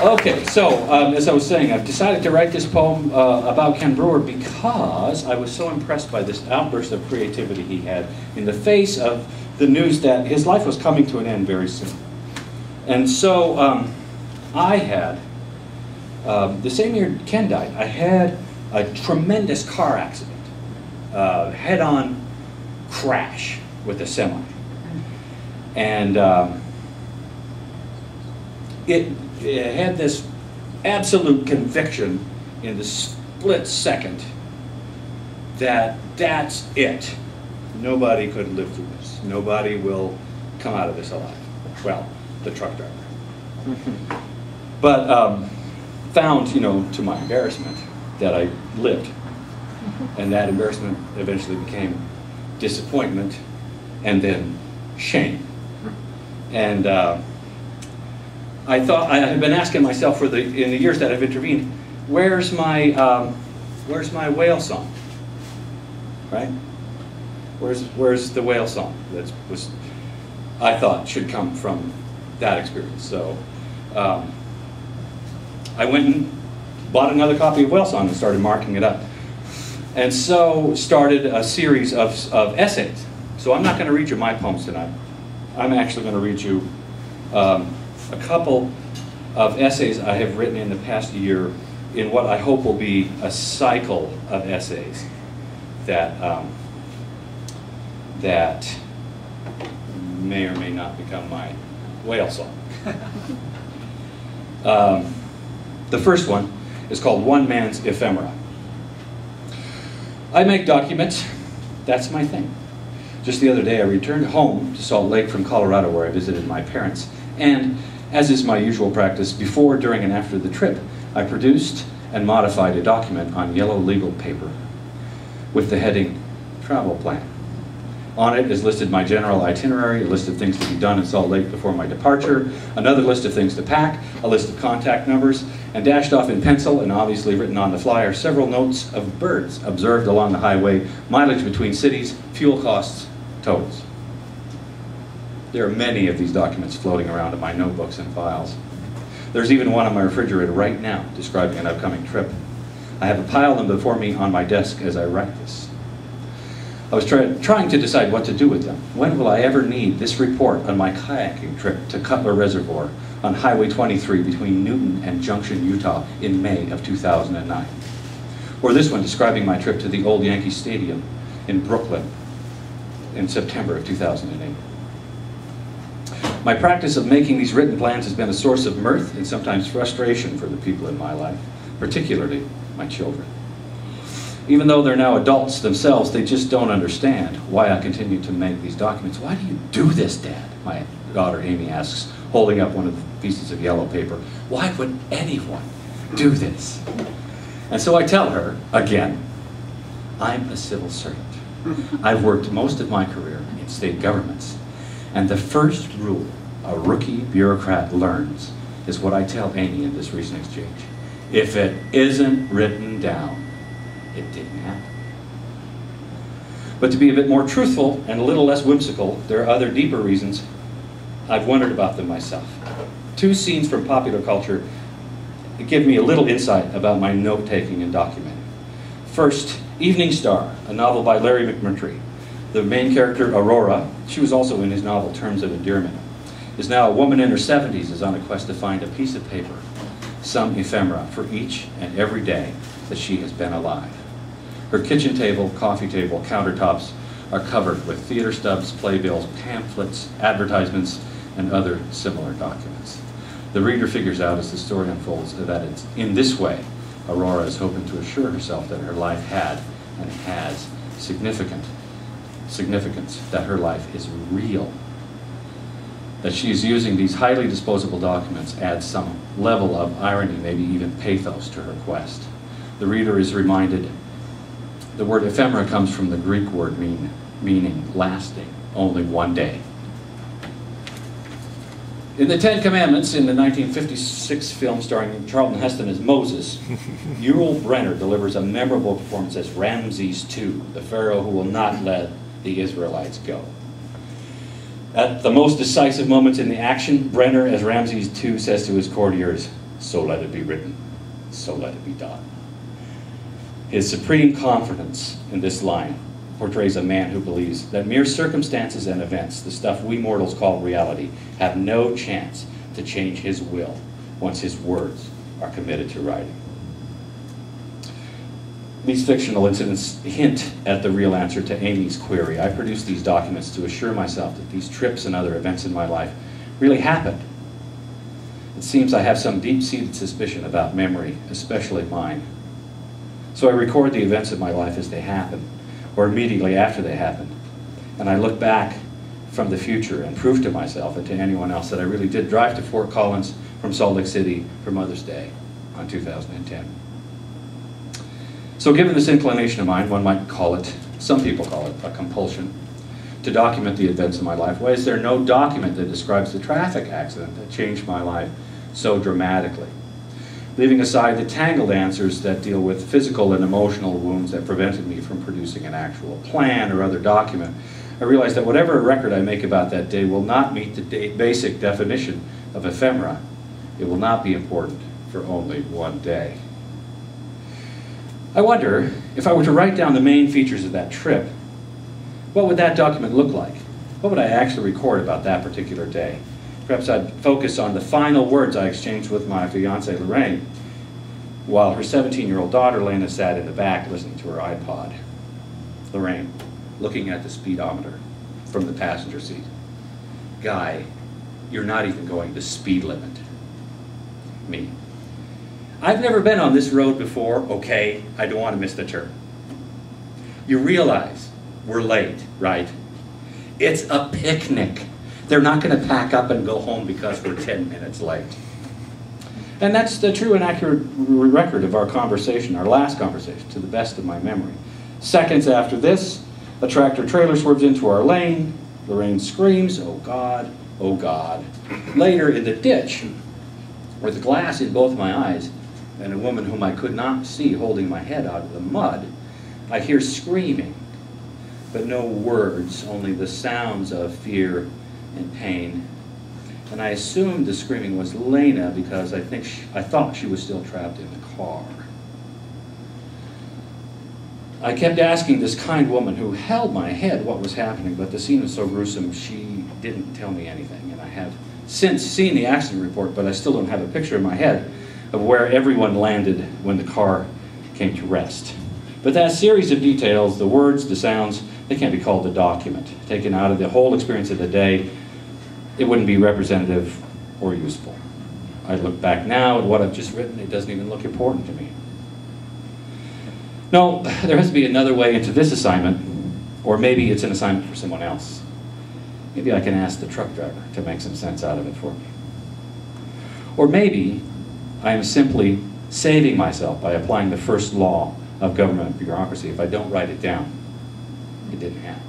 Okay, so as I was saying, I've decided to write this poem about Ken Brewer because I was so impressed by this outburst of creativity he had in the face of the news that his life was coming to an end very soon. And so I had, the same year Ken died, I had a tremendous car accident, head-on crash with a semi. And it had this absolute conviction in the split second that that's it. Nobody could live through this. Nobody will come out of this alive. Well, the truck driver. But found, you know, to my embarrassment, that I lived. And that embarrassment eventually became disappointment and then shame. And I thought, I had been asking myself in the years that I've intervened, where's my whale song, right? Where's the whale song that I thought should come from that experience? So I went and bought another copy of Whale Song and started marking it up. And so started a series of essays. So I'm not going to read you my poems tonight. I'm actually going to read you a couple of essays I have written in the past year in what I hope will be a cycle of essays that that may or may not become my whale song. The first one is called One Man's Ephemera. I make documents. That's my thing. Just the other day I returned home to Salt Lake from Colorado where I visited my parents, and as is my usual practice, before, during, and after the trip, I produced and modified a document on yellow legal paper with the heading, Travel Plan. On it is listed my general itinerary, a list of things to be done in Salt Lake before my departure, another list of things to pack, a list of contact numbers, and dashed off in pencil and obviously written on the flyer, several notes of birds observed along the highway, mileage between cities, fuel costs, totals. There are many of these documents floating around in my notebooks and files. There's even one on my refrigerator right now describing an upcoming trip. I have a pile of them before me on my desk as I write this. I was trying to decide what to do with them. When will I ever need this report on my kayaking trip to Cutler Reservoir on Highway 23 between Newton and Junction, Utah in May of 2009? Or this one describing my trip to the old Yankee Stadium in Brooklyn in September of 2008. My practice of making these written plans has been a source of mirth and sometimes frustration for the people in my life, particularly my children. Even though they're now adults themselves, they just don't understand why I continue to make these documents. Why do you do this, Dad? My daughter Amy asks, holding up one of the pieces of yellow paper. Why would anyone do this? And so I tell her, again, I'm a civil servant. I've worked most of my career in state governments. And the first rule a rookie bureaucrat learns is what I tell Amy in this recent exchange. If it isn't written down, it didn't happen. But to be a bit more truthful and a little less whimsical, there are other deeper reasons I've wondered about them myself. Two scenes from popular culture give me a little insight about my note-taking and documenting. First, Evening Star, a novel by Larry McMurtry. The main character, Aurora, she was also in his novel Terms of Endearment, is now a woman in her 70s, is on a quest to find a piece of paper, some ephemera, for each and every day that she has been alive. Her kitchen table, coffee table, countertops are covered with theater stubs, playbills, pamphlets, advertisements, and other similar documents. The reader figures out as the story unfolds that it's in this way Aurora is hoping to assure herself that her life had and has significance, that her life is real. That she is using these highly disposable documents adds some level of irony, maybe even pathos to her quest. The reader is reminded the word ephemera comes from the Greek word meaning lasting, only one day. In the Ten Commandments, in the 1956 film starring Charlton Heston as Moses, Yul Brynner delivers a memorable performance as Ramses II, the pharaoh who will not let the Israelites go. At the most decisive moments in the action, Brynner, as Ramses II, says to his courtiers, so let it be written, so let it be done. His supreme confidence in this line portrays a man who believes that mere circumstances and events, the stuff we mortals call reality, have no chance to change his will once his words are committed to writing. These fictional incidents hint at the real answer to Amy's query. I produced these documents to assure myself that these trips and other events in my life really happened. It seems I have some deep-seated suspicion about memory, especially mine. So I record the events of my life as they happen, or immediately after they happen. And I look back from the future and prove to myself and to anyone else that I really did drive to Fort Collins from Salt Lake City for Mother's Day on 2010. So given this inclination of mine, one might call it, some people call it, a compulsion to document the events of my life. Why is there no document that describes the traffic accident that changed my life so dramatically? Leaving aside the tangled answers that deal with physical and emotional wounds that prevented me from producing an actual plan or other document, I realize that whatever record I make about that day will not meet the basic definition of ephemera. It will not be important for only one day. I wonder, if I were to write down the main features of that trip, what would that document look like? What would I actually record about that particular day? Perhaps I'd focus on the final words I exchanged with my fiancée, Lorraine, while her 17-year-old daughter, Lena, sat in the back listening to her iPod. Lorraine, looking at the speedometer from the passenger seat. Guy, you're not even going the speed limit. Me. I've never been on this road before, okay? I don't want to miss the turn. You realize we're late, right? It's a picnic. They're not going to pack up and go home because we're 10 minutes late. And that's the true and accurate record of our conversation, our last conversation, to the best of my memory. Seconds after this, a tractor trailer swerves into our lane. Lorraine screams, "Oh God, oh God." Later in the ditch, with the glass in both my eyes, and a woman whom I could not see holding my head out of the mud, I hear screaming, but no words, only the sounds of fear and pain. And I assumed the screaming was Lena because I thought she was still trapped in the car. I kept asking this kind woman who held my head what was happening, but the scene was so gruesome she didn't tell me anything. And I have since seen the accident report, but I still don't have a picture in my head of where everyone landed when the car came to rest. But that series of details, the words, the sounds, they can't be called a document. Taken out of the whole experience of the day, it wouldn't be representative or useful. I look back now at what I've just written, it doesn't even look important to me. No, there has to be another way into this assignment, or maybe it's an assignment for someone else. Maybe I can ask the truck driver to make some sense out of it for me. Or maybe I am simply saving myself by applying the first law of government bureaucracy. If I don't write it down, it didn't happen.